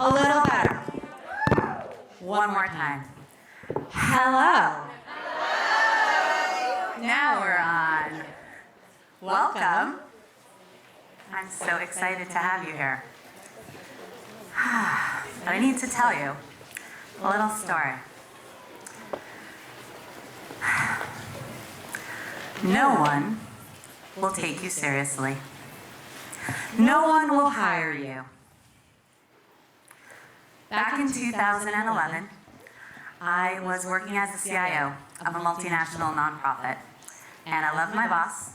A little better. One more time. Hello. Now we're on. Welcome. I'm so excited to have you here. But I need to tell you a little story. No one will take you seriously. No one will hire you. Back in 2011, I was working as the CIO of a multinational nonprofit. And I loved my boss,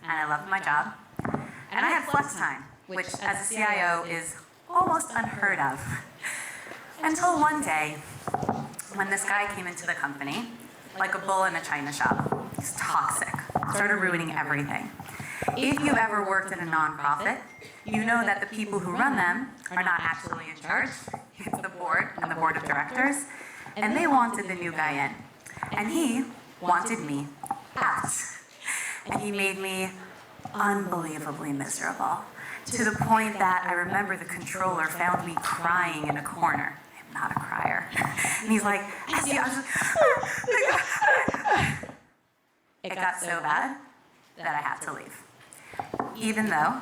and I loved my job. And I had flex time, which as a CIO is almost unheard of. Until one day, when this guy came into the company, like a bull in a china shop. He's toxic, started ruining everything. If you've ever worked in a nonprofit, you know that the people who run them are not actually in charge. It's the board and the board of directors. And they wanted the new guy in. And he wanted me out. And he made me unbelievably miserable, to the point that I remember the controller found me crying in a corner. I'm not a crier. And he's like, Estie, I was just... It got so bad that I had to leave. Even though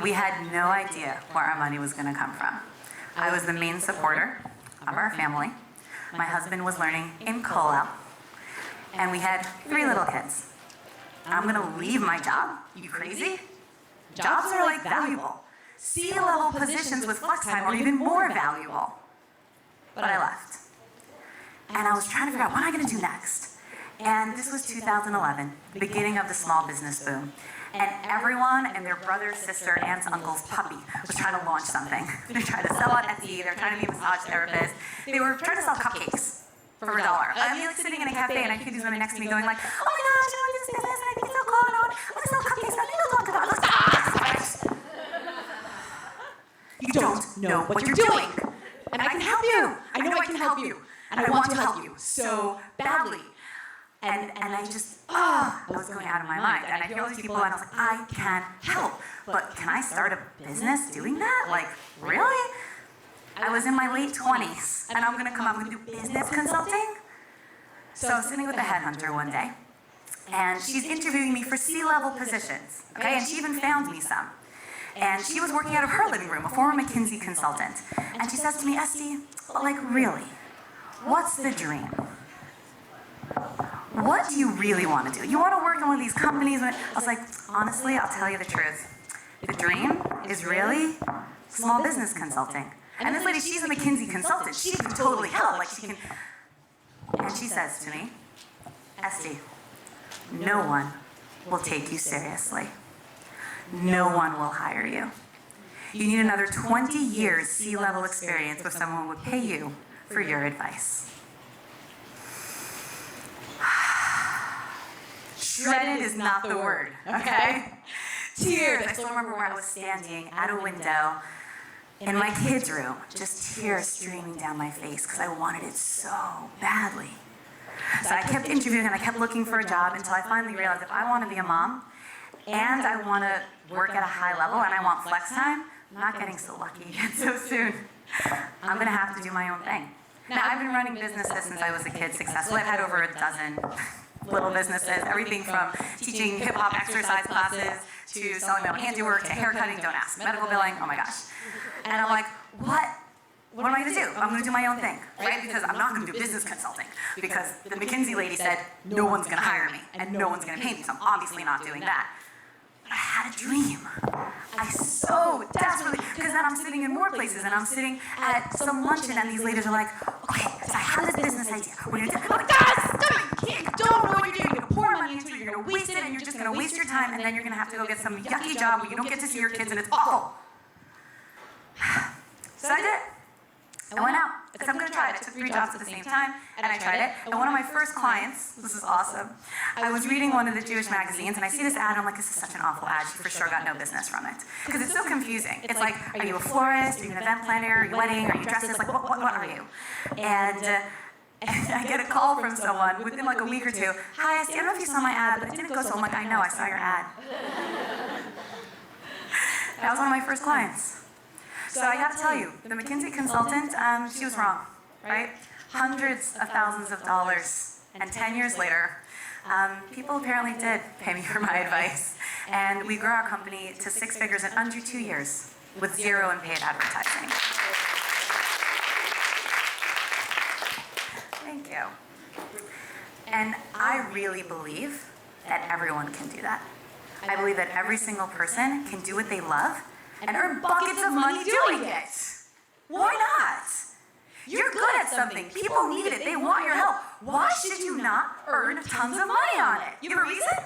we had no idea where our money was going to come from. I was the main supporter of our family. My husband was learning in Colo. And we had 3 little kids. I'm going to leave my job? You crazy? Jobs are like valuable. C-level positions with flex time are even more valuable. But I left. And I was trying to figure out, what am I going to do next? And this was 2011, the beginning of the small business boom. And everyone and their brother, sister, aunt's, uncle's puppy was trying to launch something. They tried to sell on Estie, they were trying to be a massage therapist. They were trying to sell cupcakes for $1. I'd be like sitting in a cafe and I'd hear these women next to me going like, oh my gosh, I want to do this business and I think it's so cool and I want to sell cupcakes and I think I'll talk about this. You don't know what you're doing. And I can help you. I know I can help you. And I want to help you so badly. And I just, I was going out of my mind. And I hear all these people and I was like, I can't help. But can I start a business doing that? Like, really? I was in my late 20s and I'm gonna come up and do business consulting? So I was sitting with a headhunter one day and she's interviewing me for C-level positions, okay? And she even found me some. And she was working out of her living room, a former McKinsey consultant. And she says to me, Estie, but like really, what's the dream? What do you really want to do? You want to work in one of these companies? I was like, honestly, I'll tell you the truth. The dream is really small business consulting. And this lady, she's a McKinsey consultant. She can totally help. Like she can. And she says to me, Estie, no one will take you seriously. No one will hire you. You need another 20 years C-level experience where someone would pay you for your advice. Shredded is not the word, okay? Tears. I still remember where I was standing at a window in my kids' room, just tears streaming down my face because I wanted it so badly. So I kept interviewing and I kept looking for a job until I finally realized if I want to be a mom and I want to work at a high level and I want flex time, I'm not getting so lucky again so soon. I'm going to have to do my own thing. Now, I've been running businesses since I was a kid successfully. I've had over a dozen little businesses, everything from teaching hip-hop exercise classes to selling my own handiwork to haircutting, don't ask, medical billing, oh my gosh. And I'm like, what am I going to do? I'm going to do my own thing, right? Because I'm not going to do business consulting because the McKinsey lady said no one's going to hire me and no one's going to pay me, so I'm obviously not doing that. But I had a dream. I so desperately, because then I'm sitting in more places and I'm sitting at some luncheon and these ladies are like, okay, so I have this business idea. What are you going to do? I'm like, guys, stop it. You don't know what you're doing. You're going to pour money into it, you're going to waste it, and you're just going to waste your time, and then you're going to have to go get some yucky job where you don't get to see your kids and it's awful. So I did. I went out. I said, I'm going to try it. I took 3 jobs at the same time, and I tried it. And one of my first clients, this is awesome, I was reading one of the Jewish magazines, and I see this ad, and I'm like, this is such an awful ad. She for sure got no business from it. Because it's so confusing. It's like, are you a florist? Are you an event planner? Are you wedding? Are you dresses? Like, what are you? And I get a call from someone within like a week or 2. Hi, Estie, I don't know if you saw my ad, but it didn't go so. I'm like, I know, I saw your ad. That was one of my first clients. So I got to tell you, the McKinsey consultant, she was wrong, right? Hundreds of thousands of dollars, and 10 years later, people apparently did pay me for my advice, and we grew our company to 6 figures in under 2 years with zero in paid advertising. Thank you. And I really believe that everyone can do that. I believe that every single person can do what they love and earn buckets of money doing it. Why not? You're good at something. People need it. They want your help. Why should you not earn tons of money on it? You have a reason?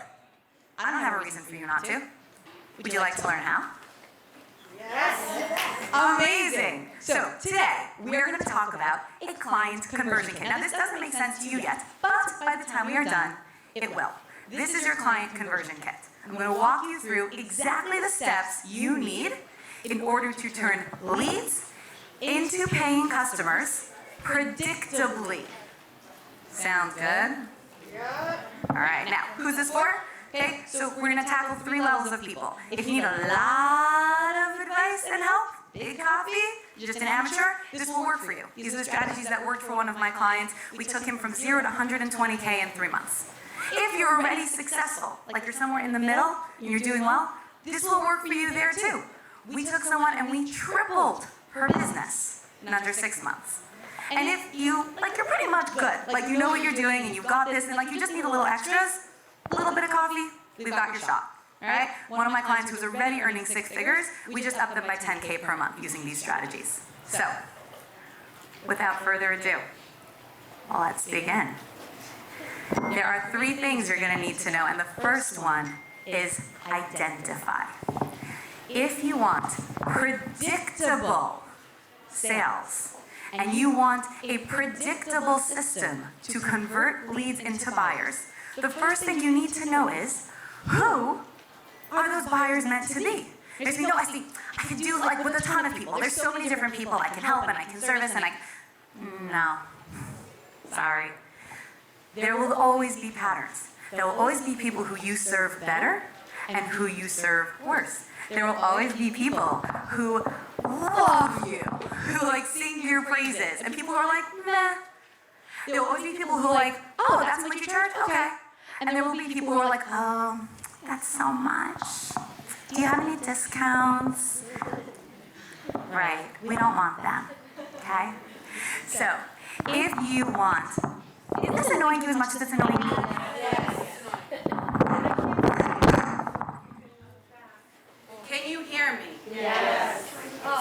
I don't have a reason for you not to. Would you like to learn how? Yes. Amazing. So today, we're going to talk about a client conversion kit. Now, this doesn't make sense to you yet, but by the time we are done, it will. This is your client conversion kit. I'm going to walk you through exactly the steps you need in order to turn leads into paying customers predictably. Sounds good? Yeah. All right, now, who's this for? Okay, so we're going to tackle 3 levels of people. If you need a lot of advice and help, big coffee, you're just an amateur, this will work for you. These are the strategies that worked for one of my clients. We took him from 0 to 120K in 3 months. If you're already successful, like you're somewhere in the middle and you're doing well, this will work for you there too. We took someone and we tripled her business in under 6 months. And if you, like you're pretty much good, like you know what you're doing and you've got this and like you just need a little extras, a little bit of coffee, we've got your shot. All right? One of my clients who's already earning 6 figures, we just upped them by 10K per month using these strategies. So, without further ado, let's begin. There are 3 things you're going to need to know, and the first one is identify. If you want predictable sales, and you want a predictable system to convert leads into buyers, the first thing you need to know is, who are those buyers meant to be? There's no, I can do like with a ton of people. There's so many different people I can help and I can service and no, sorry. There will always be patterns. There will always be people who you serve better and who you serve worse. There will always be people who love you, who like sing your praises, and people who are like, meh. There will always be people who are like, oh, that's what you charge? Okay. And there will be people who are like, oh, that's so much. Do you have any discounts? Right, we don't want them, okay? So, if you want, is this annoying you as much as it's annoying me? Can you hear me? Yes.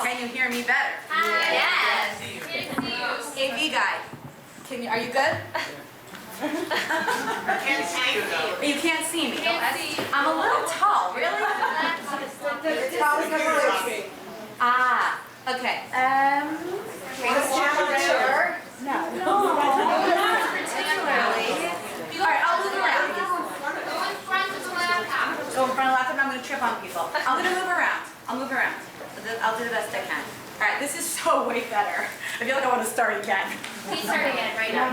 Can you hear me better? Yes. AV guy, are you good? Can't see you though. You can't see me. Can't see you. I'm a little tall, really? Ah, okay. Chair? No. All right, I'll move around. Go in front of the laptop. Go in front of the laptop and I'm going to trip on people. I'm going to move around. I'll move around. I'll do the best I can. All right, this is so way better. I feel like I want to start again. He's starting it right now.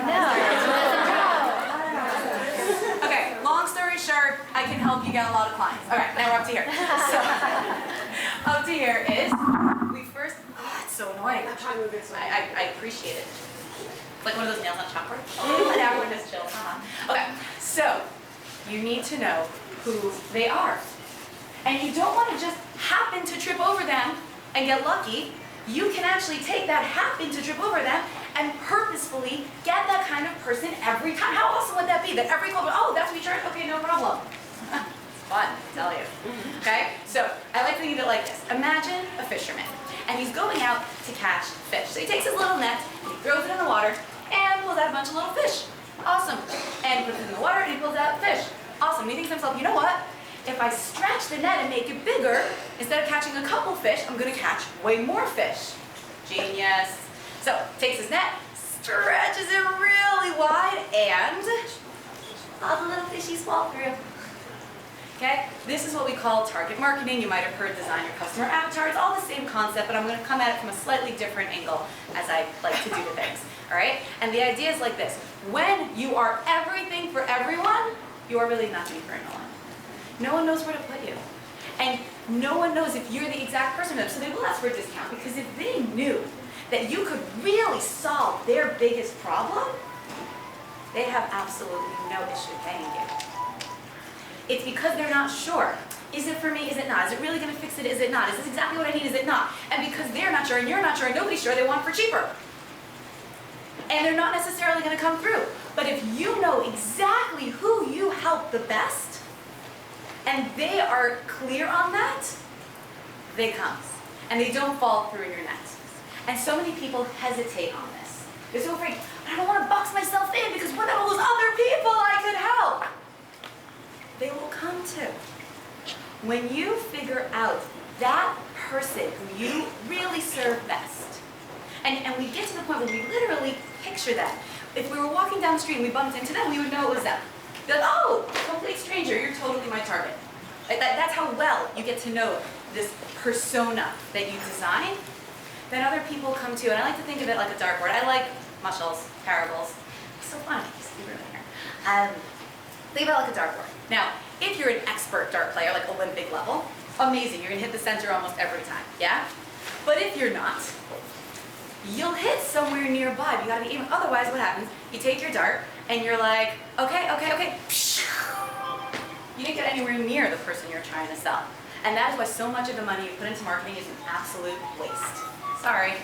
Okay, long story short, I can help you get a lot of clients. All right, now we're up to here. So, up to here is, we first, it's so annoying. I appreciate it. It's like one of those nails on chalkboard. Yeah, we're just chill. Okay, so, you need to know who they are. And you don't want to just happen to trip over them and get lucky. You can actually take that happen to trip over them and purposefully get that kind of person every time. How awesome would that be? That every call, oh, that's what you charge? Okay, no problem. It's fun, I tell you. Okay, so I like to think of it like this. Imagine a fisherman, and he's going out to catch fish. So he takes his little net, and he throws it in the water, and pulls out a bunch of little fish. Awesome. And he puts it in the water, and he pulls out fish. Awesome. He thinks to himself, you know what? If I stretch the net and make it bigger, instead of catching a couple fish, I'm going to catch way more fish. Genius. So, takes his net, stretches it really wide, and all the little fishies fall through. Okay? This is what we call target marketing. You might have heard design your customer avatar. It's all the same concept, but I'm going to come at it from a slightly different angle as I like to do the things. All right? And the idea is like this. When you are everything for everyone, you are really nothing for anyone. No one knows where to put you. And no one knows if you're the exact person for them, so they will ask for a discount, because if they knew that you could really solve their biggest problem, they'd have absolutely no issue paying you. It's because they're not sure. Is it for me? Is it not? Is it really going to fix it? Is it not? Is this exactly what I need? Is it not? And because they're not sure and you're not sure and nobody's sure, they want it for cheaper. And they're not necessarily going to come through. But if you know exactly who you help the best, and they are clear on that, they come. And they don't fall through in your net. And so many people hesitate on this. They're so afraid, I don't want to box myself in because what about all those other people I could help? They will come to. When you figure out that person who you really serve best, and we get to the point where we literally picture that. If we were walking down the street and we bumped into them, we would know it was them. They're like, oh, complete stranger, you're totally my target. That's how well you get to know this persona that you design. Then other people come to, and I like to think of it like a dartboard. I like muscles, parables. It's so fun. Just keep it in here. Think about it like a dartboard. Now, if you're an expert dart player, like Olympic level, amazing. You're gonna hit the center almost every time, yeah? But if you're not, you'll hit somewhere nearby. You gotta be aiming. Otherwise, what happens? You take your dart, and you're like, okay. You didn't get anywhere near the person you're trying to sell. And that is why so much of the money you put into marketing is an absolute waste. Sorry.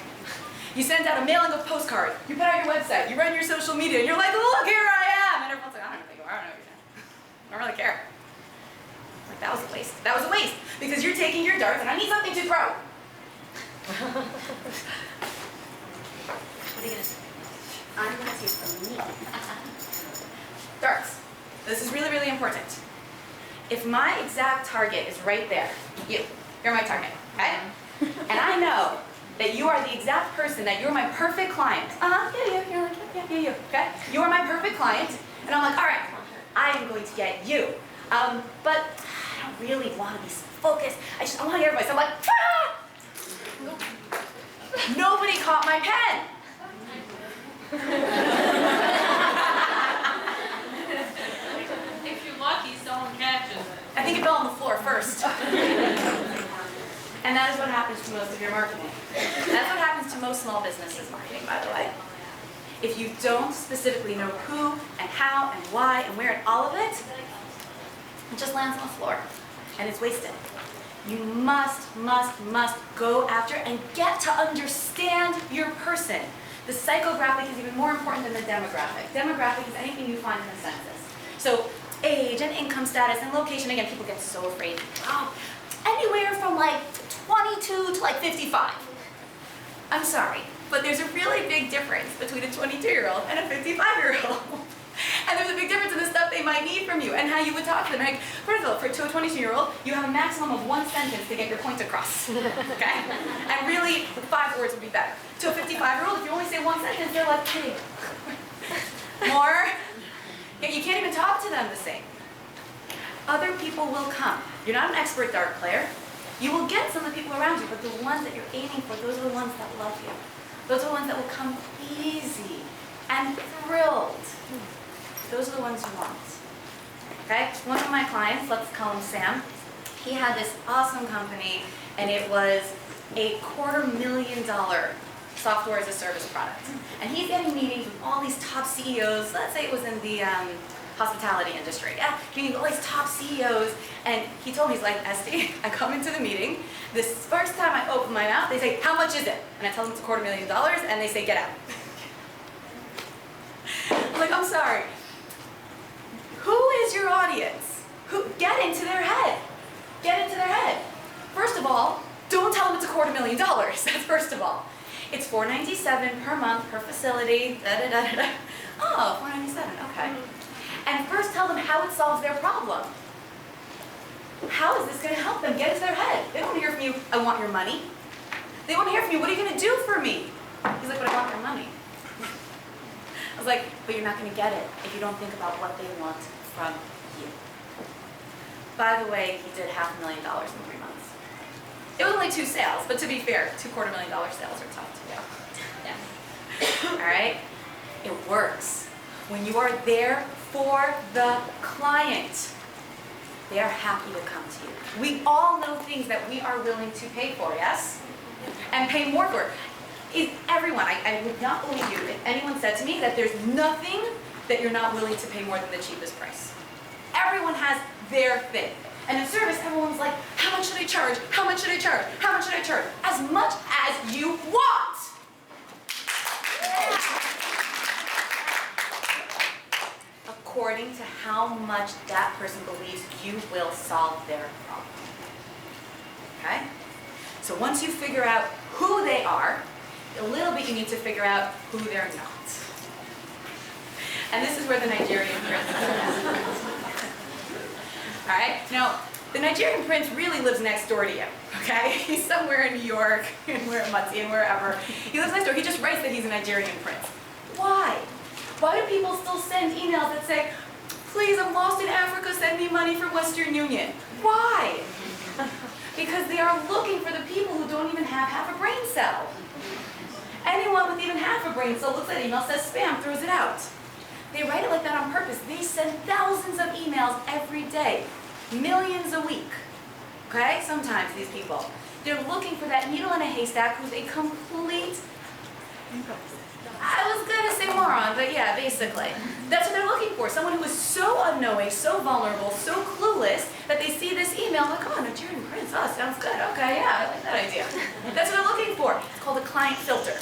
You send out a mailing of postcards, you put out your website, you run your social media, and you're like, look, here I am! And everyone's like, I don't know who you are, I don't know what you're doing. I don't really care. Like, that was a waste. That was a waste. Because you're taking your darts, and I need something to throw. What are you going to say? I'm going to take from me. Darts. This is really, really important. If my exact target is right there, you're my target, okay? And I know that you are the exact person, that you're my perfect client. You're like, yeah, you, okay? You are my perfect client, and I'm like, all right, I am going to get you. But I don't really want to be so focused. I want to get everybody. So I'm like, ah! Nobody caught my pen. If you're lucky, someone catches it. I think it fell on the floor first. And that is what happens to most of your marketing. That's what happens to most small businesses marketing, by the way. If you don't specifically know who and how and why and where and all of it, it just lands on the floor and it's wasted. You must go after and get to understand your person. The psychographic is even more important than the demographic. Demographic is anything you find in the census. So age and income status and location, again, people get so afraid. Oh, anywhere from like 22 to like 55. I'm sorry, but there's a really big difference between a 22-year-old and a 55-year-old. And there's a big difference in the stuff they might need from you and how you would talk to them. Like, first of all, to a 22-year-old, you have a maximum of 1 sentence to get your point across, okay? And really, 5 words would be better. To a 55-year-old, if you only say 1 sentence, they're like, hey, more? You can't even talk to them the same. Other people will come. You're not an expert dart player. You will get some of the people around you, but the ones that you're aiming for, those are the ones that love you. Those are the ones that will come easy and thrilled. Those are the ones you want. Okay? One of my clients, let's call him Sam, he had this awesome company, and it was a $250,000 software as a service product. And he's getting meetings with all these top CEOs. Let's say it was in the hospitality industry. Yeah, meeting with all these top CEOs. And he told me, he's like, Estie, I come into the meeting. This first time I open my mouth, they say, how much is it? And I tell them it's $250,000, and they say, get out. I'm like, I'm sorry. Who is your audience? Get into their head. Get into their head. First of all, don't tell them it's $250,000. That's first of all. It's $497 per month per facility. Oh, $497. Okay. And first tell them how it solves their problem. How is this going to help them get into their head? They don't want to hear from you, I want your money. They want to hear from you, what are you going to do for me? He's like, but I want your money. I was like, but you're not going to get it if you don't think about what they want from you. By the way, he did $500,000 in 3 months. It was only 2 sales, but to be fair, $250,000 sales are tough to do. Yeah. All right? It works when you are there for the client. they are happy to come to you. We all know things that we are willing to pay for, yes? And pay more for. Everyone, I would not believe you if anyone said to me that there's nothing that you're not willing to pay more than the cheapest price. Everyone has their thing. And in service, everyone's like, how much should I charge? How much should I charge? How much should I charge? As much as you want. According to how much that person believes you will solve their problem. Okay? So once you figure out who they are, a little bit you need to figure out who they're not. And this is where the Nigerian prince comes in. All right? Now, the Nigerian prince really lives next door to you, okay? He's somewhere in New York, and Mutsi, and wherever. He lives next door. He just writes that he's a Nigerian prince. Why? Why do people still send emails that say, please, I'm lost in Africa, send me money from Western Union? Why? Because they are looking for the people who don't even have half a brain cell. Anyone with even half a brain cell looks at email, says spam, throws it out. They write it like that on purpose. They send thousands of emails every day, millions a week. Okay? Sometimes these people. They're looking for that needle in a haystack who's a complete, I was gonna say moron, but yeah, basically. That's what they're looking for. Someone who is so unknowing, so vulnerable, so clueless, that they see this email like, oh, Nigerian prince, oh, sounds good. Okay, yeah, I like that idea. That's what they're looking for. It's called a client filter.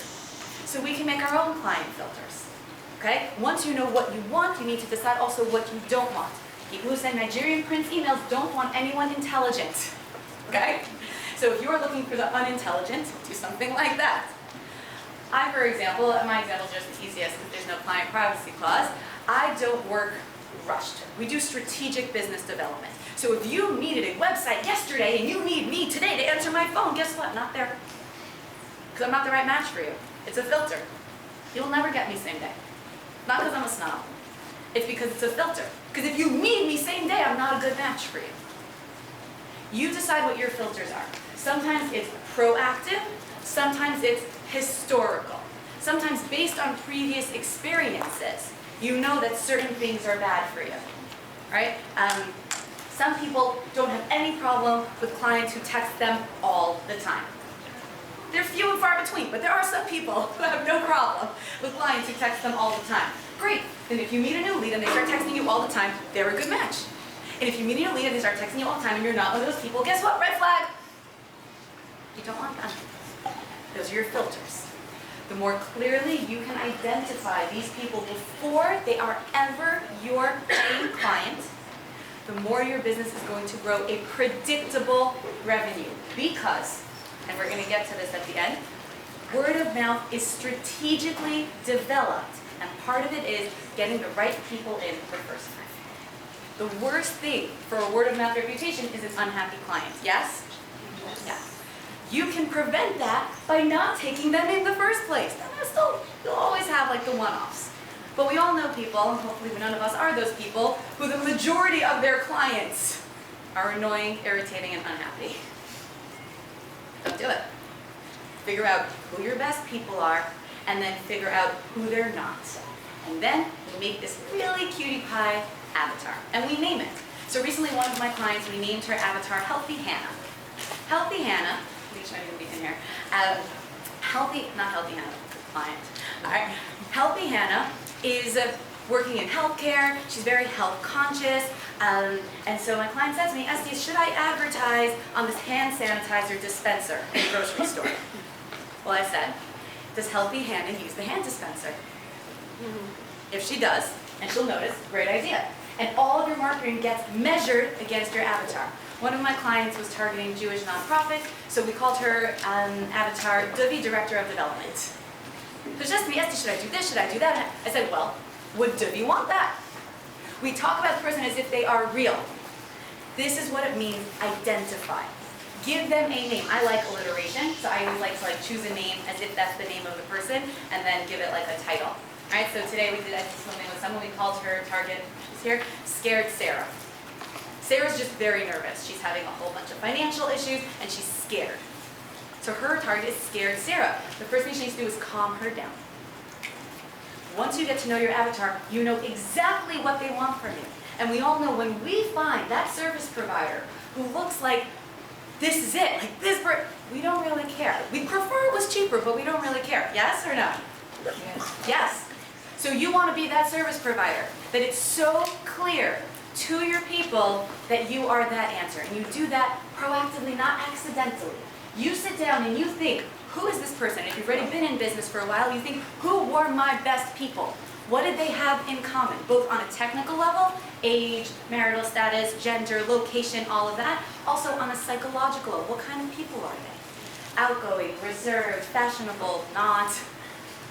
So we can make our own client filters. Okay? Once you know what you want, you need to decide also what you don't want. People who send Nigerian prince emails don't want anyone intelligent. Okay? So if you are looking for the unintelligent, do something like that. I, for example, my example is just the easiest because there's no client privacy clause. I don't work rushed. We do strategic business development. So if you needed a website yesterday and you need me today to answer my phone, guess what? Not there. Because I'm not the right match for you. It's a filter. You'll never get me same day. Not because I'm a snob. It's because it's a filter. Because if you need me same day, I'm not a good match for you. You decide what your filters are. Sometimes it's proactive. Sometimes it's historical. Sometimes based on previous experiences, you know that certain things are bad for you. Right? Some people don't have any problem with clients who text them all the time. They're few and far between, but there are some people who have no problem with clients who text them all the time. Great. Then if you meet a new lead and they start texting you all the time, they're a good match. And if you meet a new lead and they start texting you all the time and you're not one of those people, guess what? Red flag. You don't want them. Those are your filters. The more clearly you can identify these people before they are ever your paying client, the more your business is going to grow a predictable revenue. Because, and we're going to get to this at the end, word of mouth is strategically developed. And part of it is getting the right people in the first time. The worst thing for a word of mouth reputation is an unhappy client. Yes? Yeah. You can prevent that by not taking them in the first place. You'll always have like the one-offs. But we all know people, and hopefully none of us are those people, who the majority of their clients are annoying, irritating, and unhappy. Don't do it. Figure out who your best people are, and then figure out who they're not. And then we make this really cutie pie avatar, and we name it. So recently one of my clients, we named her avatar Healthy Hannah. Healthy Hannah, I think she might even be in here. Not Healthy Hannah, client. All right. Healthy Hannah is working in healthcare. She's very health conscious. And so my client said to me, Estie, should I advertise on this hand sanitizer dispenser in the grocery store? Well, I said, does Healthy Hannah use the hand dispenser? If she does, and she'll notice, great idea. And all of your marketing gets measured against your avatar. One of my clients was targeting Jewish nonprofits, so we called her avatar Dovi Director of Development. So just me, Estie, should I do this? Should I do that? I said, well, would Dovi want that? We talk about the person as if they are real. This is what it means, identify. Give them a name. I like alliteration, so I always like to choose a name as if that's the name of the person, and then give it like a title. All right, so today we did something with someone. We called her target, she's here, Scared Sarah. Sarah's just very nervous. She's having a whole bunch of financial issues, and she's scared. So her target is Scared Sarah. The first thing she needs to do is calm her down. Once you get to know your avatar, you know exactly what they want from you. And we all know when we find that service provider who looks like this is it, like this, we don't really care. We prefer it was cheaper, but we don't really care. Yes or no? Yes. So you want to be that service provider, that it's so clear to your people that you are that answer. And you do that proactively, not accidentally. You sit down and you think, who is this person? If you've already been in business for a while, you think, who were my best people? What did they have in common, both on a technical level, age, marital status, gender, location, all of that. Also on a psychological level, what kind of people are they? Outgoing, reserved, fashionable, not,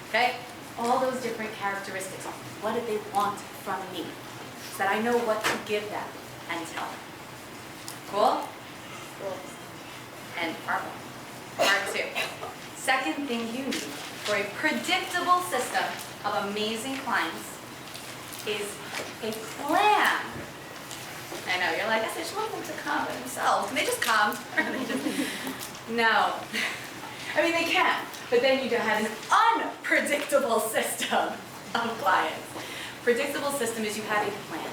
okay? All those different characteristics. What did they want from me? So that I know what to give them and tell them. Cool? Cool. And part one. Part two. Second thing you need for a predictable system of amazing clients is a plan. I know, you're like, I just want them to come by themselves. Can they just come? No. I mean, they can, but then you have an unpredictable system of clients. Predictable system is you have a plan.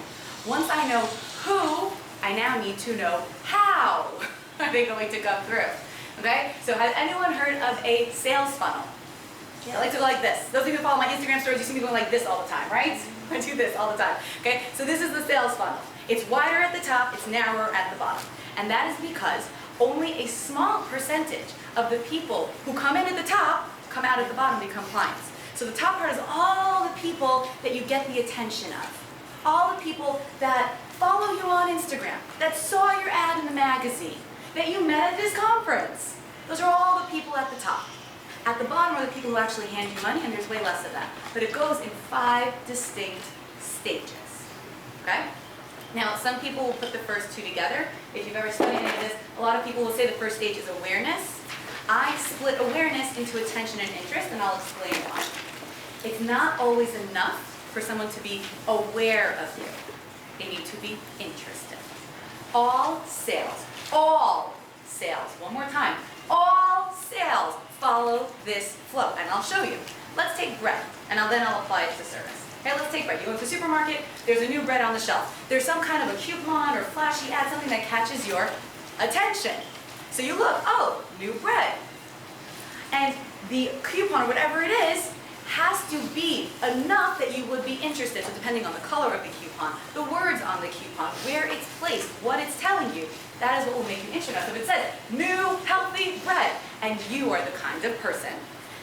Once I know who, I now need to know how are they going to come through. Okay? So has anyone heard of a sales funnel? I like to go like this. Those of you who follow my Instagram stories, you see me going like this all the time, right? I do this all the time. Okay? So this is the sales funnel. It's wider at the top, it's narrower at the bottom. And that is because only a small percentage of the people who come in at the top come out at the bottom and become clients. So the top part is all the people that you get the attention of. All the people that follow you on Instagram, that saw your ad in the magazine, that you met at this conference. Those are all the people at the top. At the bottom are the people who actually hand you money, and there's way less of that. But it goes in 5 distinct stages. Okay? Now, some people will put the first two together. If you've ever studied any of this, a lot of people will say the first stage is awareness. I split awareness into attention and interest, and I'll explain why. It's not always enough for someone to be aware of you. They need to be interested. All sales, one more time, all sales follow this flow, and I'll show you. Let's take bread, and then I'll apply it to service. Okay, let's take bread. You go to the supermarket, there's a new bread on the shelf. There's some kind of a coupon or flashy ad, something that catches your attention. So you look, oh, new bread. And the coupon or whatever it is has to be enough that you would be interested. So depending on the color of the coupon, the words on the coupon, where it's placed, what it's telling you, that is what will make you interested. So if it says, new healthy bread, and you are the kind of person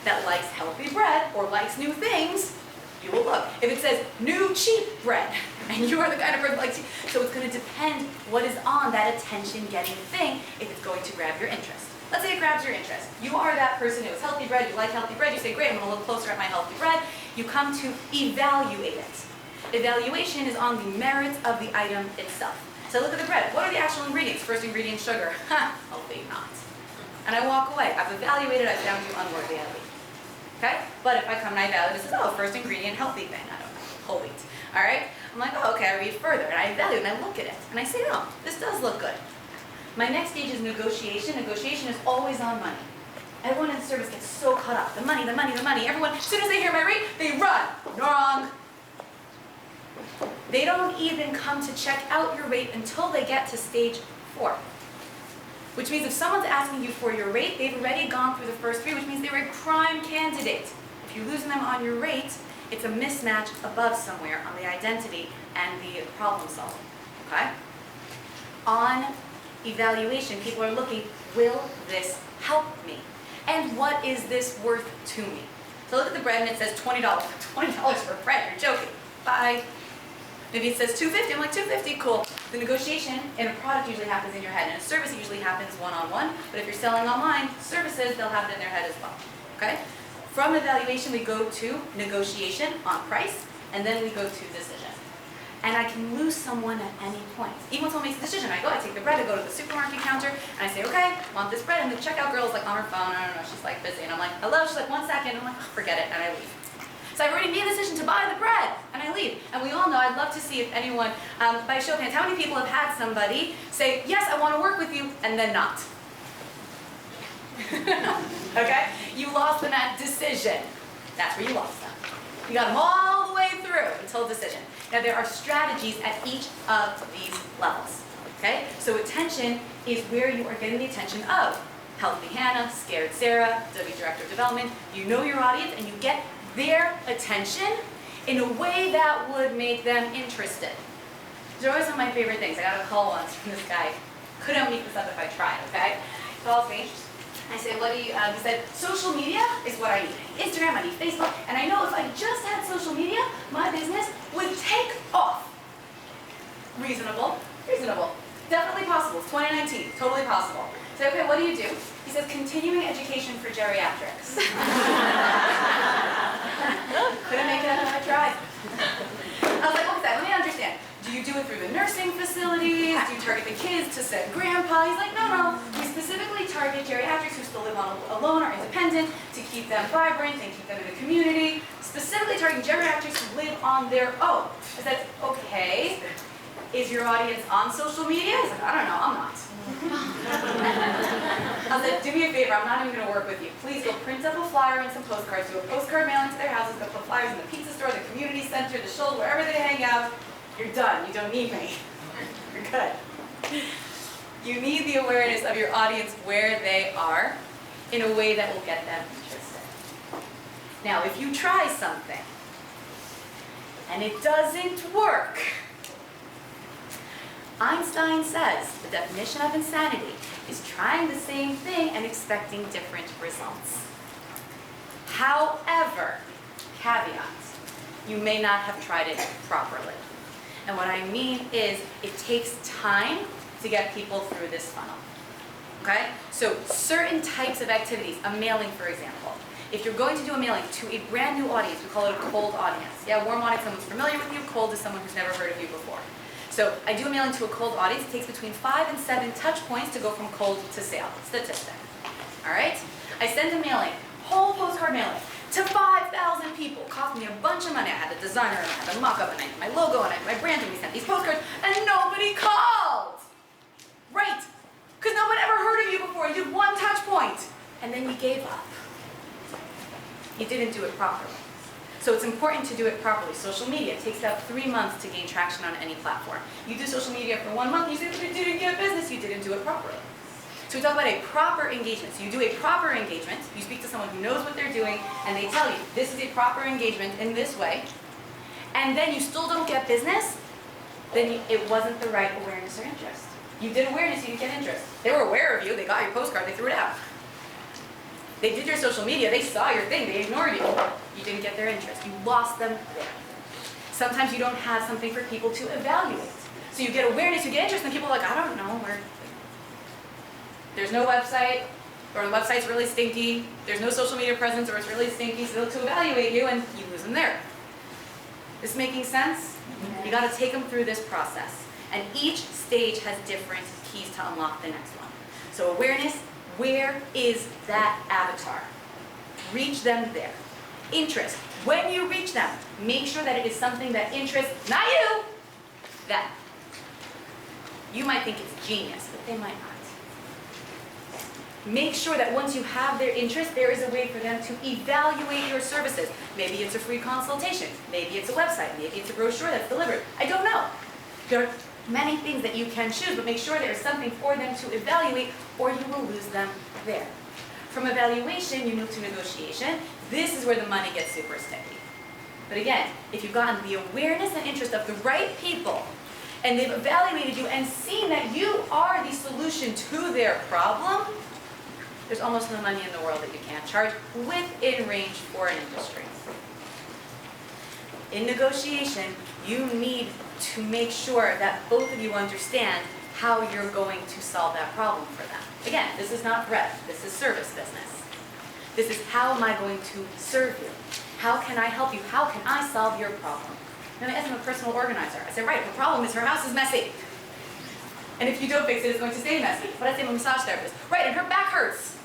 that likes healthy bread or likes new things, you will look. If it says, new cheap bread, and you are the kind of person that likes cheap, so it's going to depend what is on that attention-getting thing if it's going to grab your interest. Let's say it grabs your interest. You are that person who is healthy bread, you like healthy bread, you say, great, I'm going to look closer at my healthy bread. You come to evaluate it. Evaluation is on the merits of the item itself. So look at the bread. What are the actual ingredients? First ingredient, sugar. Healthy, not. And I walk away. I've evaluated, I've found you unworthy, I leave. Okay? But if I come and I evaluate, it says, oh, first ingredient, healthy thing. I don't know, whole wheat. All right? I'm like, oh, okay, I read further, and I evaluate, and I look at it. And I say, no, this does look good. My next stage is negotiation. Negotiation is always on money. Everyone in service gets so caught up. The money, the money, the money. Everyone, as soon as they hear my rate, they run. Wrong. They don't even come to check out your rate until they get to stage 4. Which means if someone's asking you for your rate, they've already gone through the first 3, which means they're a prime candidate. If you're losing them on your rate, it's a mismatch above somewhere on the identity and the problem solving. Okay? On evaluation, people are looking, will this help me? And what is this worth to me? So look at the bread and it says $20. $20 for bread, you're joking. Bye. Maybe it says $2.50, I'm like, $2.50, cool. The negotiation in a product usually happens in your head. In a service, it usually happens one-on-one. But if you're selling online, services, they'll have it in their head as well. Okay? From evaluation, we go to negotiation on price, and then we go to decision. And I can lose someone at any point. Even when someone makes a decision, I take the bread, I go to the supermarket counter, and I say, okay, want this bread, and the checkout girl is like on her phone, I don't know, she's like busy, and I'm like, hello, she's like, 1 second, I'm like, oh, forget it, and I leave. So I've already made a decision to buy the bread, and I leave. And we all know, I'd love to see if anyone, by show of hands, how many people have had somebody say, yes, I want to work with you, and then not? Okay? You lost them at decision. That's where you lost them. You got them all the way through until decision. Now there are strategies at each of these levels, okay? So attention is where you are getting the attention of Healthy Hannah, Scared Sarah, W Director of Development. You know your audience and you get their attention in a way that would make them interested. These are always one of my favorite things. I got a call once from this guy. Couldn't make this up if I tried, okay? He calls me. I said, what do you, he said, social media is what I need. Instagram, I need Facebook, and I know if I just had social media, my business would take off. Reasonable, reasonable. Definitely possible, it's 2019, totally possible. I said, okay, what do you do? He says, continuing education for geriatrics. Couldn't make it up if I tried. I was like, what's that? Let me understand. Do you do it through the nursing facilities? Do you target the kids to said grandpa? He's like, no. We specifically target geriatrics who still live alone or independent to keep them vibrant and keep them in the community. Specifically targeting geriatrics who live on their own. I said, okay. Is your audience on social media? He's like, I don't know, I'm not. I said, do me a favor, I'm not even going to work with you. Please go print up a flyer and some postcards. Do a postcard mailing to their houses. Go put flyers in the pizza store, the community center, the shoulder, wherever they hang out. You're done. You don't need me. You're good. You need the awareness of your audience where they are in a way that will get them interested. Now, if you try something and it doesn't work, Einstein says the definition of insanity is trying the same thing and expecting different results. However, caveat, you may not have tried it properly. And what I mean is it takes time to get people through this funnel. Okay? So certain types of activities, a mailing for example. If you're going to do a mailing to a brand new audience, we call it a cold audience. Yeah, warm audience, someone's familiar with you, cold is someone who's never heard of you before. So I do a mailing to a cold audience. It takes between 5 and 7 touch points to go from cold to sale. Statistic. All right? I send a mailing, whole postcard mailing, to 5,000 people. Cost me a bunch of money. I had the designer, and I had the mock-up, and I had my logo, and I had my branding. We sent these postcards, and nobody called. Right? Because no one ever heard of you before. You did one touch point, and then you gave up. You didn't do it properly. So it's important to do it properly. Social media, it takes about 3 months to gain traction on any platform. You do social media for 1 month, you say, but you didn't get business, you didn't do it properly. So we talk about a proper engagement. So you do a proper engagement, you speak to someone who knows what they're doing, and they tell you, this is a proper engagement in this way, and then you still don't get business, then it wasn't the right awareness or interest. You did awareness, you didn't get interest. They were aware of you, they got your postcard, they threw it out. They did your social media, they saw your thing, they ignored you. You didn't get their interest, you lost them there. Sometimes you don't have something for people to evaluate. So you get awareness, you get interest, and people are like, I don't know, there's no website, or the website's really stinky, there's no social media presence, or it's really stinky, so to evaluate you, and you lose them there. This making sense? You gotta take them through this process. And each stage has different keys to unlock the next one. So awareness, where is that avatar? Reach them there. Interest, when you reach them, make sure that it is something that interests, not you, them. You might think it's genius, but they might not. Make sure that once you have their interest, there is a way for them to evaluate your services. Maybe it's a free consultation, maybe it's a website, maybe it's a brochure that's delivered. I don't know. There are many things that you can choose, but make sure there is something for them to evaluate or you will lose them there. From evaluation, you move to negotiation. This is where the money gets super sticky. But again, if you've gotten the awareness and interest of the right people, and they've evaluated you and seen that you are the solution to their problem, there's almost no money in the world that you can't charge within range for an industry. In negotiation, you need to make sure that both of you understand how you're going to solve that problem for them. Again, this is not threat, this is service business. This is how am I going to serve you? How can I help you? How can I solve your problem? And as I'm a personal organizer, I say, right, the problem is her house is messy. And if you don't fix it, it's going to stay messy. But I say I'm a massage therapist. Right, and her back hurts.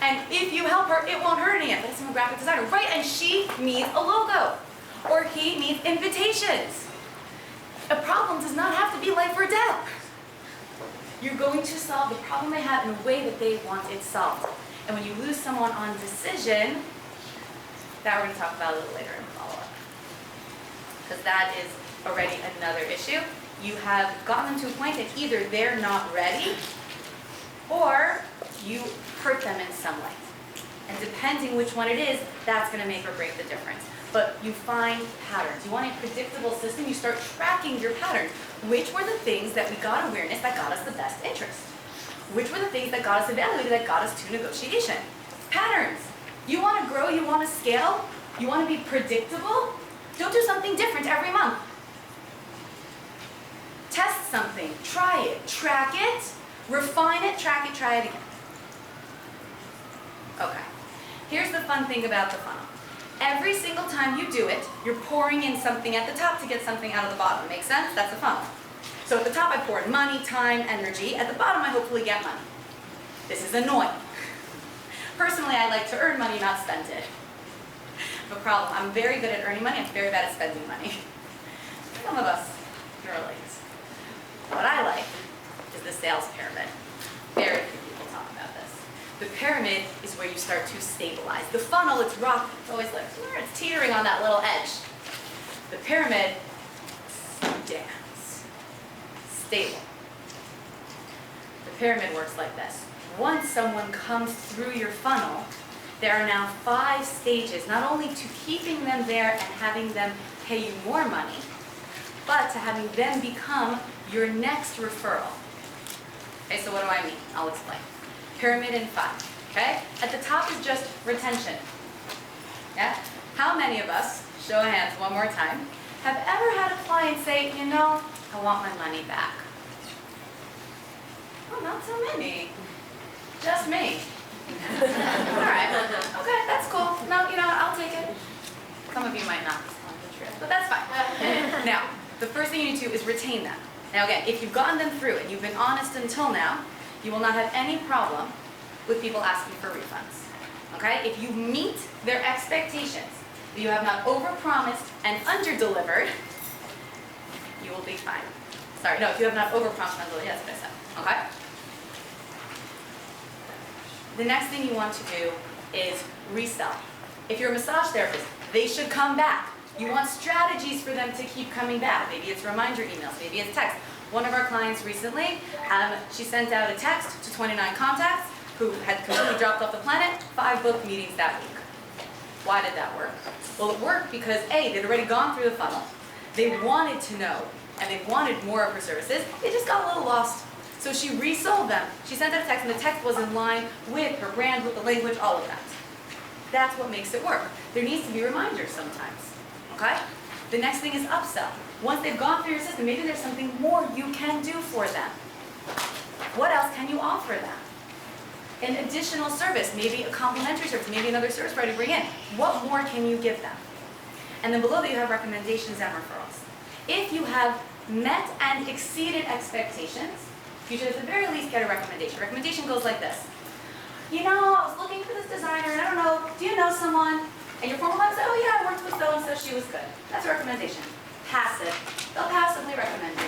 And if you help her, it won't hurt any of it. But I'm a graphic designer. Right, and she needs a logo. Or he needs invitations. A problem does not have to be life or death. You're going to solve the problem they have in a way that they want it solved. And when you lose someone on decision, that we're going to talk about a little later in the follow-up. because that is already another issue. You have gotten them to a point that either they're not ready or you hurt them in some way. And depending which one it is, that's going to make or break the difference. But you find patterns. You want a predictable system, you start tracking your patterns. Which were the things that we got awareness that got us the best interest? Which were the things that got us evaluated that got us to negotiation? Patterns. You want to grow, you want to scale, you want to be predictable? Don't do something different every month. Test something, try it, track it, refine it, track it, try it again. Okay, here's the fun thing about the funnel. Every single time you do it, you're pouring in something at the top to get something out of the bottom. Make sense? That's a funnel. So at the top I pour in money, time, energy. At the bottom I hopefully get money. This is annoying. Personally, I like to earn money, not spend it. I have a problem. I'm very good at earning money. I'm very bad at spending money. Some of us can relate. What I like is the sales pyramid. Very few people talk about this. The pyramid is where you start to stabilize. The funnel, it's rock, it's always like, it's teetering on that little edge. The pyramid stands stable. The pyramid works like this. Once someone comes through your funnel, there are now 5 stages, not only to keeping them there and having them pay you more money, but to having them become your next referral. Okay, so what do I mean? I'll explain. Pyramid in 5, okay? At the top is just retention. Yeah? How many of us, show of hands one more time, have ever had a client say, you know, I want my money back? Oh, not so many. Just me. All right. Okay, that's cool. No, you know what? I'll take it. Some of you might not respond to the truth, but that's fine. Now, the first thing you need to do is retain them. Now again, if you've gotten them through and you've been honest until now, you will not have any problem with people asking for refunds. Okay? If you meet their expectations, if you have not overpromised and underdelivered, you will be fine. Sorry, no, if you have not overpromised and underdelivered, that's what I said. Okay? The next thing you want to do is resell. If you're a massage therapist, they should come back. You want strategies for them to keep coming back. Maybe it's reminder emails, maybe it's text. One of our clients recently, she sent out a text to 29 contacts who had completely dropped off the planet, 5 booked meetings that week. Why did that work? Well, it worked because A, they'd already gone through the funnel. They wanted to know, and they wanted more of her services. They just got a little lost. So she resold them. She sent out a text, and the text was in line with her brand, with the language, all of that. That's what makes it work. There needs to be reminders sometimes. Okay? The next thing is upsell. Once they've gone through your system, maybe there's something more you can do for them. What else can you offer them? An additional service, maybe a complimentary service, maybe another service provider to bring in. What more can you give them? And then below that you have recommendations and referrals. If you have met and exceeded expectations, you should at the very least get a recommendation. Recommendation goes like this. You know, I was looking for this designer, and I don't know, do you know someone? And your former client said, oh yeah, I worked with so-and-so, she was good. That's a recommendation. Passive. They'll passively recommend you.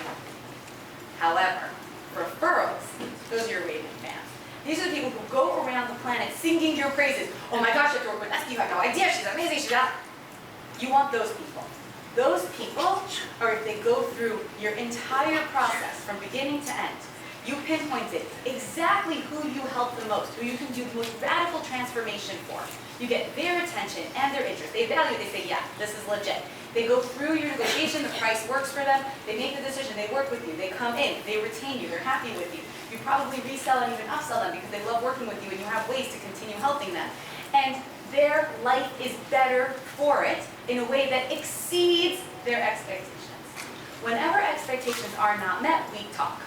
However, referrals, those are your raving fans. These are the people who go around the planet singing your praises. Oh my gosh, I have to work with Estie, you have no idea, she's amazing, she's out. You want those people. Those people are if they go through your entire process from beginning to end. You pinpointed exactly who you help the most, who you can do the most radical transformation for. You get their attention and their interest. They value it, they say, yeah, this is legit. They go through your negotiation, the price works for them, they make the decision, they work with you, they come in, they retain you, they're happy with you. You probably resell and even upsell them because they love working with you and you have ways to continue helping them. And their life is better for it in a way that exceeds their expectations. Whenever expectations are not met, we talk.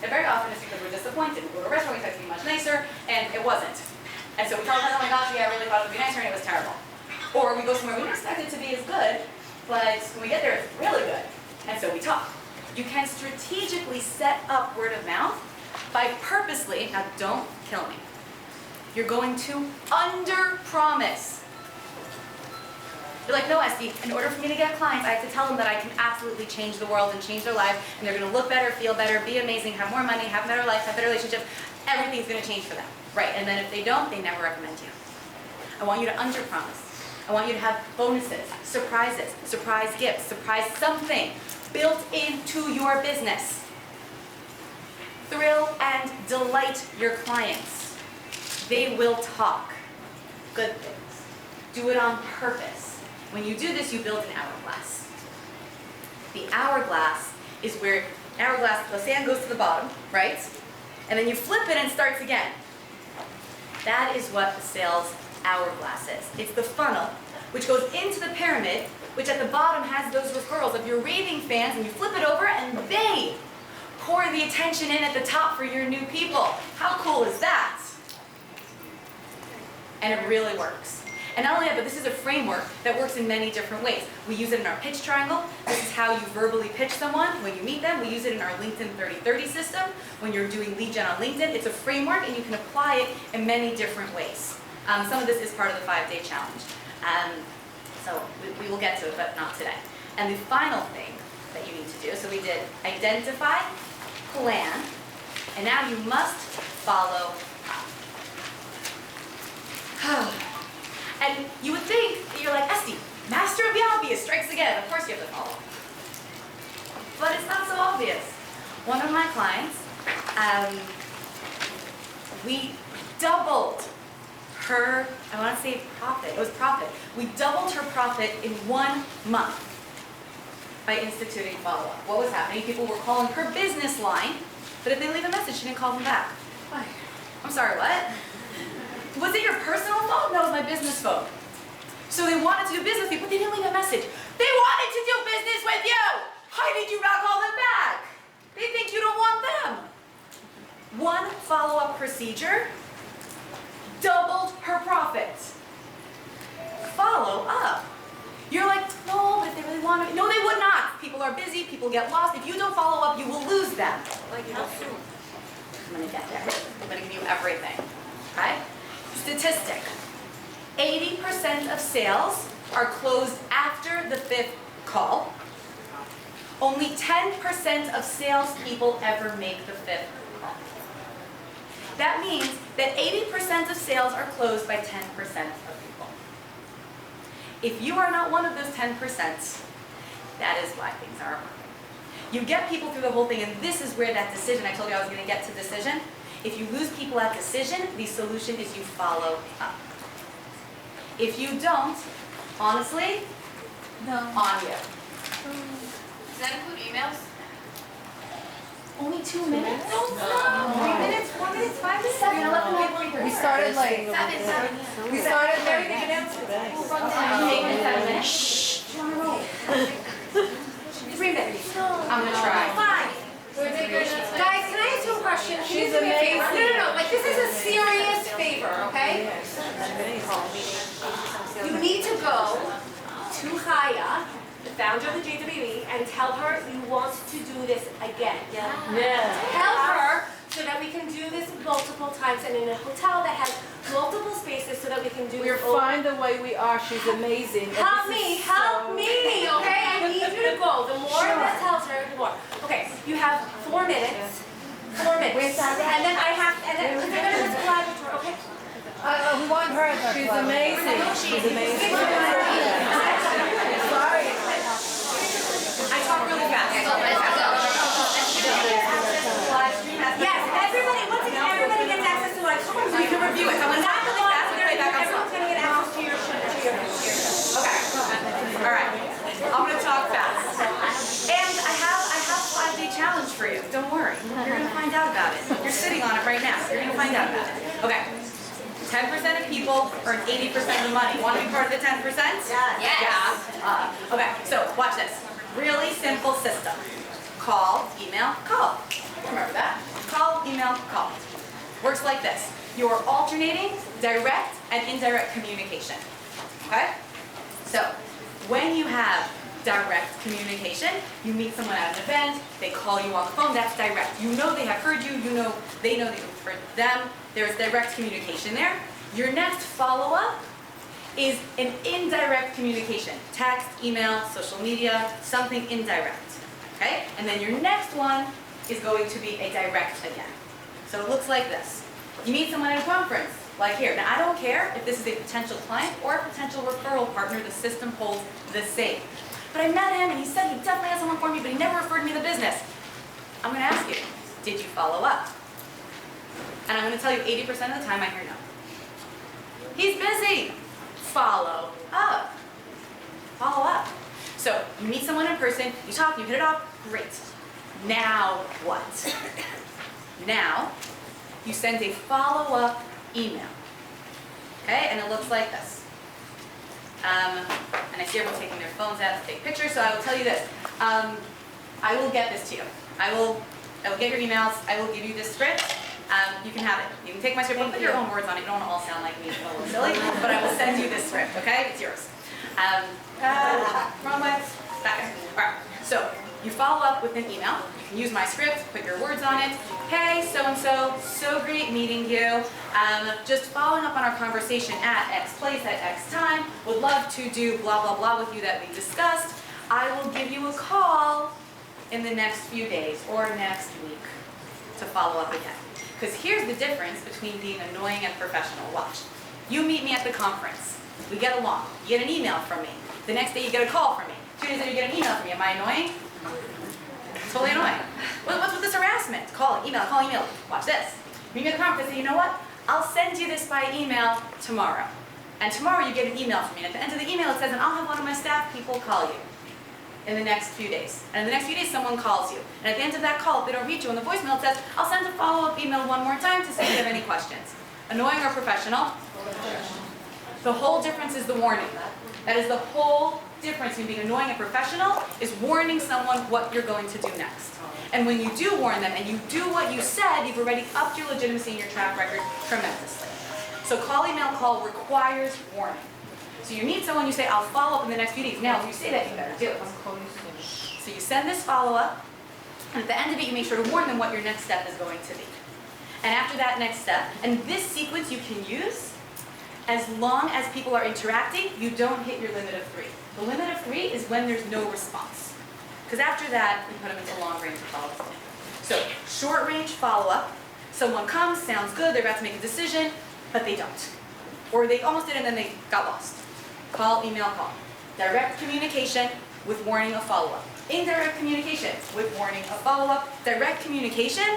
And very often it's because we're disappointed. We go to a restaurant, we expect to be much nicer, and it wasn't. And so we tell them, oh my gosh, yeah, I really thought it would be nicer, and it was terrible. Or we go somewhere we didn't expect it to be as good, but when we get there, it's really good. And so we talk. You can strategically set up word of mouth by purposely, now don't kill me, you're going to under-promise. You're like, no, Estie, in order for me to get clients, I have to tell them that I can absolutely change the world and change their life, and they're going to look better, feel better, be amazing, have more money, have a better life, have better relationships. Everything's going to change for them. Right, and then if they don't, they never recommend you. I want you to under-promise. I want you to have bonuses, surprises, surprise gifts, surprise something built into your business. Thrill and delight your clients. They will talk good things. Do it on purpose. When you do this, you build an hourglass. The hourglass is where, the sand goes to the bottom, right? And then you flip it and it starts again. That is what the sales hourglass is. It's the funnel, which goes into the pyramid, which at the bottom has those referrals of your raving fans, and you flip it over and they pour the attention in at the top for your new people. How cool is that? And it really works. And not only that, but this is a framework that works in many different ways. We use it in our pitch triangle. This is how you verbally pitch someone when you meet them. We use it in our LinkedIn 30-30 system. When you're doing lead gen on LinkedIn, it's a framework and you can apply it in many different ways. Some of this is part of the 5-day challenge. So we will get to it, but not today. And the final thing that you need to do, so we did identify, plan, and now you must follow up. And you would think that you're like, Estie, master of the obvious strikes again. Of course you have to follow. But it's not so obvious. One of my clients, we doubled her, I want to say profit. It was profit. We doubled her profit in 1 month by instituting follow-up. What was happening? People were calling her business line, but if they leave a message, she didn't call them back. Why? I'm sorry, what? Was it your personal phone? No, it was my business phone. So they wanted to do business with you, but they didn't leave a message. They wanted to do business with you! Why did you not call them back? They think you don't want them. One follow-up procedure doubled her profit. Follow up. You're like, no, but if they really want to. No, they would not. People are busy, people get lost. If you don't follow up, you will lose them. Like how soon? I'm going to get there. I'm going to give you everything. Okay? Statistic. 80% of sales are closed after the 5th call. Only 10% of salespeople ever make the 5th call. That means that 80% of sales are closed by 10% of people. If you are not one of those 10%, that is why things aren't working. You get people through the whole thing, and this is where that decision, I told you I was going to get to decision. If you lose people at decision, the solution is you follow up. If you don't, honestly, on you. Does that include emails? Only 2 minutes? No, 3 minutes, 4 minutes, 5 to 7, 11, 12, We started like, Seven. we started like, Take me 7 minutes. Shh. 3 minutes. I'm going to try. 5. Guys, can I ask you a question? Can She's you do me a favor? amazing. No. Like, this is a serious favor, okay? You need to go to Chaya, the founder of the JWE, and tell her you want to do this again. Tell her so that we can do this multiple times and in a hotel that has multiple spaces so that we can do we're this over. fine the way we are. She's amazing. And Help this me, is help so- me, okay? I need you to go. The more that tells her, the more. Okay, you have 4 minutes. 4 minutes. And then I have, and then they're gonna just collide with her, okay? We want her. She's amazing. She's amazing. Sorry. I talk really fast. Yes, everybody, once again, everybody gets access to like, come on, So we can review it. Someone's not really fast, we're gonna back up everyone's gonna get access to your show. Okay. All right. I'm going to talk fast. And I have a 5-day challenge for you. Don't worry. You're going to find out about it. You're sitting on it right now. You're going to find out about it. Okay. 10% of people earn 80% of the money. Want to be part of the 10%? Yes. Yeah. Okay. So watch this. Really simple system. Call, email, call. Remember that? Call, email, call. Works like this. You're alternating direct and indirect communication. Okay? So, when you have direct communication, you meet someone at an event, they call you on the phone, that's direct. You know they have heard you, you know they know that you've heard them, there's direct communication there. Your next follow-up is an indirect communication. Text, email, social media, something indirect. Okay? And then your next one is going to be a direct again. So it looks like this. You meet someone at a conference, like here. Now, I don't care if this is a potential client or a potential referral partner, the system holds the same. But I met him and he said he definitely has someone for me, but he never referred me the business. I'm gonna ask you, did you follow up? And I'm gonna tell you 80% of the time I hear no. He's busy. Follow up. Follow up. So you meet someone in person, you talk, you hit it off, great. Now what? Now you send a follow-up email. Okay, and it looks like this. And I see everyone taking their phones out to take pictures, so I will tell you this. I will get this to you. I will get your emails, I will give you this script. You can have it. You can take my script, put your own words on it. You don't want to all sound like me, it's a little silly, but I will send you this script, okay? It's yours. Wrong way. Back. All right, so you follow up with an email. You can use my script, put your words on it. Hey, so-and-so, so great meeting you. Just following up on our conversation at X place at X time. Would love to do blah, blah, blah with you that we discussed. I will give you a call in the next few days or next week to follow up again. Because here's the difference between being annoying and professional. Watch. You meet me at the conference. We get along. You get an email from me. The next day you get a call from me. 2 days later you get an email from me. Am I annoying? Totally annoying. What's with this harassment? Call, email, call, email. Watch this. Meet me at the conference and say, you know what? I'll send you this by email tomorrow. And tomorrow you get an email from me. And at the end of the email it says, and I'll have one of my staff people call you in the next few days. And in the next few days someone calls you. And at the end of that call, if they don't reach you on the voicemail, it says, I'll send a follow-up email one more time to see if you have any questions. Annoying or professional? The whole difference is the warning. That is the whole difference between being annoying and professional is warning someone what you're going to do next. And when you do warn them and you do what you said, you've already upped your legitimacy and your track record tremendously. So call, email, call requires warning. So you meet someone, you say, I'll follow up in the next few days. Now, when you say that, you better do it. So you send this follow-up, and at the end of it, you make sure to warn them what your next step is going to be. And after that next step, and this sequence you can use as long as people are interacting, you don't hit your limit of 3. The limit of 3 is when there's no response. Because after that, you put them into long-range follow-up. So short-range follow-up, someone comes, sounds good, they're about to make a decision, but they don't. Or they almost did and then they got lost. Call, email, call. Direct communication with warning of follow-up. Indirect communication with warning of follow-up. Direct communication,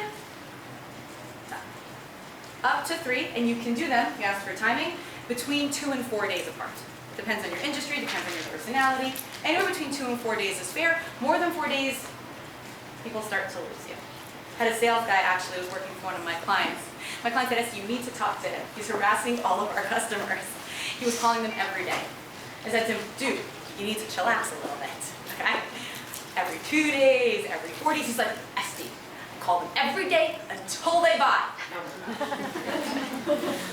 up to 3, and you can do them, you ask for timing, between 2 and 4 days apart. Depends on your industry, depends on your personality. Anywhere between 2 and 4 days is fair. More than 4 days, people start to lose you. Had a sales guy actually was working for one of my clients. My client said, Estie, you need to talk to him. He's harassing all of our customers. He was calling them every day. I said to him, dude, you need to chillax a little bit, okay? Every 2 days, every 4 days, he's like, Estie, I call them every day until they buy.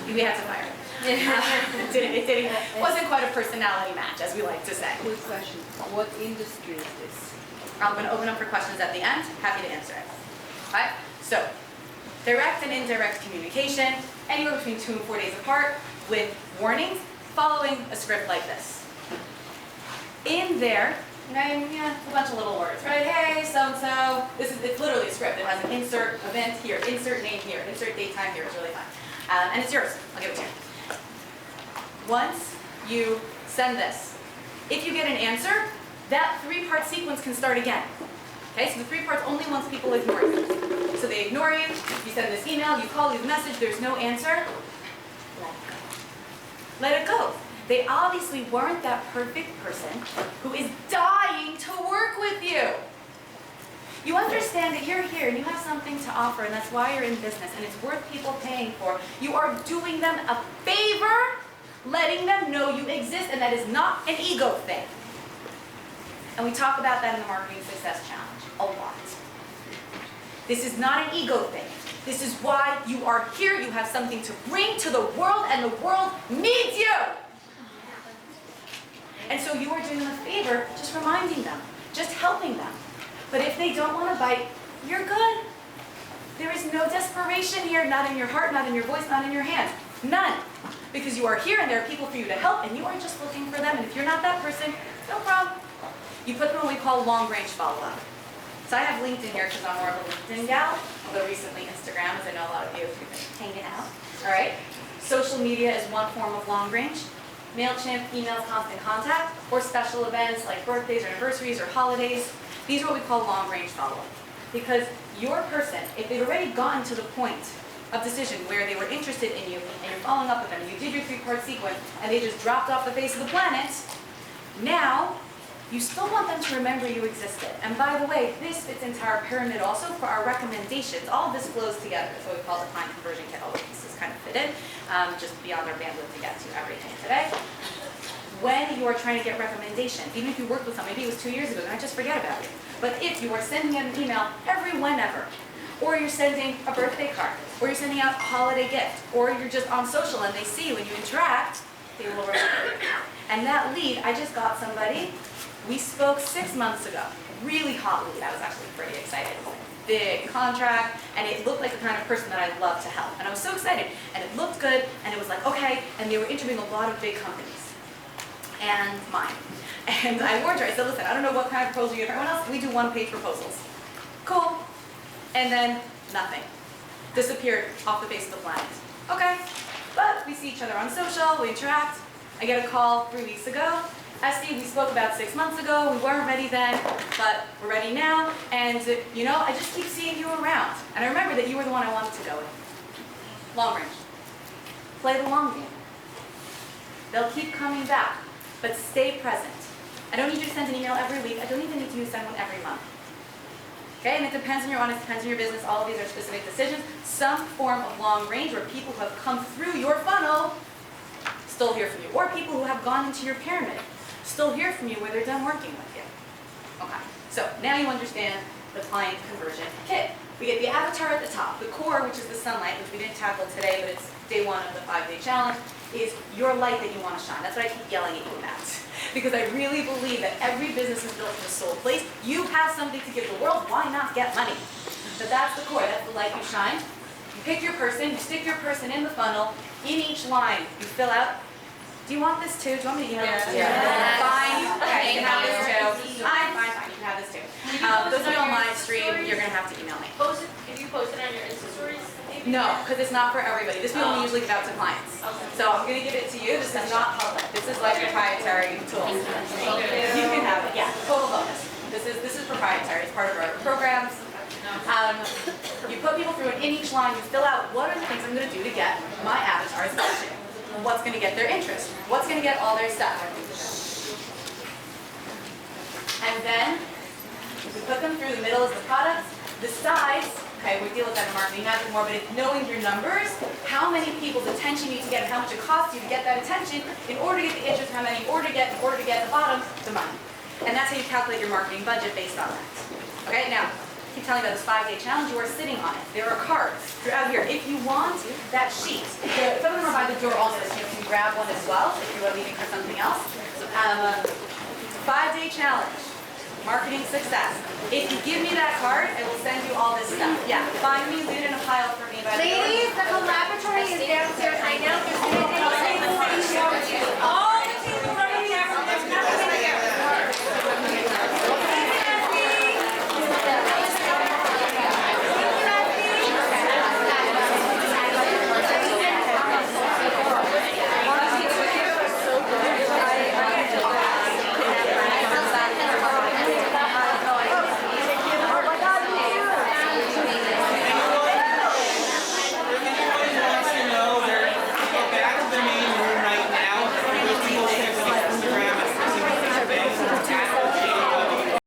We had to fire him. It wasn't quite a personality match, as we like to say. Quick question. What industry is this? I'm going to open up for questions at the end. Happy to answer it. All right? So, direct and indirect communication, anywhere between 2 and 4 days apart, with warnings, following a script like this. In there, a bunch of little words, right? Hey, so-and-so. It's literally a script. It has an insert event here, insert name here, insert date time here. It's really fun. And it's yours. I'll give it to you. Once you send this, if you get an answer, that 3-part sequence can start again. Okay, so the 3 parts only once people ignore you. So they ignore you, you send this email, you call, leave a message, there's no answer, let it go. They obviously weren't that perfect person who is dying to work with you. You understand that you're here and you have something to offer and that's why you're in business and it's worth people paying for. You are doing them a favor, letting them know you exist, and that is not an ego thing. And we talk about that in the Marketing Success Challenge a lot. This is not an ego thing. This is why you are here. You have something to bring to the world, and the world needs you. And so you are doing them a favor, just reminding them, just helping them. But if they don't want to bite, you're good. There is no desperation here, not in your heart, not in your voice, not in your hands. None. Because you are here and there are people for you to help and you are just looking for them. And if you're not that person, no problem. You put them in what we call long-range follow-up. So I have LinkedIn here because I'm more of a LinkedIn gal, although recently Instagram, as I know a lot of you have been hanging out. All right? Social media is one form of long range. MailChimp, email, constant contact, or special events like birthdays or anniversaries or holidays. These are what we call long range follow-up. Because your person, if they've already gotten to the point of decision where they were interested in you and you're following up with them, and you did your 3-part sequence and they just dropped off the face of the planet, now you still want them to remember you existed. And by the way, this fits into our pyramid also for our recommendations. All of this flows together. That's what we call the client conversion kit. All of this is kind of fitted, just beyond our bandwidth to get to everything today. When you are trying to get recommendations, even if you worked with someone, maybe it was 2 years ago, and I just forget about it. But if you are sending out an email every whenever, or you're sending a birthday card, or you're sending out a holiday gift, or you're just on social and they see you and you interact, they will remember you. And that lead, I just got somebody, we spoke 6 months ago, really hot lead. I was actually pretty excited. It was a big contract, and it looked like the kind of person that I love to help. And I was so excited, and it looked good, and it was like, okay, and they were interviewing a lot of big companies, and mine. And I warned her, I said, listen, I don't know what kind of proposal you have. Everyone else, we do one-page proposals. Cool. And then nothing. Disappeared off the face of the planet. Okay, but we see each other on social, we interact. I get a call 3 weeks ago. Estie, we spoke about 6 months ago. We weren't ready then, but we're ready now. And you know, I just keep seeing you around. And I remember that you were the one I wanted to go with. Long range. Play the long game. They'll keep coming back, but stay present. I don't need you to send an email every week. I don't even need you to send one every month. Okay, and it depends on your audience, depends on your business. All of these are specific decisions. Some form of long range where people who have come through your funnel still hear from you. Or people who have gone into your pyramid still hear from you where they're done working with you. Okay, so now you understand the client conversion kit. We get the avatar at the top. The core, which is the sunlight, which we didn't tackle today, but it's day 1 of the 5-day challenge, is your light that you want to shine. That's what I keep yelling at you about. Because I really believe that every business is built from a soul place. You have something to give the world, why not get money? So that's the core, that's the light you shine. You pick your person, you stick your person in the funnel. In each line, you fill out. Do you want this too? Do you want me to email this to you? Yeah. Fine. Okay, you can have this too. Fine. You can have this too. Those of you on live stream, you're going to have to email me. If you post it on your Insta stories, maybe? No, because it's not for everybody. This we only usually give out to clients. Okay. So I'm going to give it to you. This is not public. This is like proprietary tool. You can have it. Yeah, total bonus. This is proprietary. It's part of our programs. You put people through it. In each line, you fill out what are the things I'm going to do to get my avatar's attention. What's going to get their interest? What's going to get all their stuff? And then we put them through the middle as the products. The sides, okay, we deal with that in marketing, not more, but it's knowing your numbers, how many people's attention you need to get, and how much it costs you to get that attention in order to get the interest, how many in order to get the bottom, the money. And that's how you calculate your marketing budget based on that. Okay, now, I keep telling you about this 5-day challenge, you are sitting on it. There are cards throughout here. If you want that sheet, some of them are by the door also, so you can grab one as well if you are leaving for something else. 5-day challenge, marketing success. If you give me that card, I will send you all this stuff. Yeah, find me, leave it in a pile for me by the door. Ladies, the collaboratory is downstairs. I know there's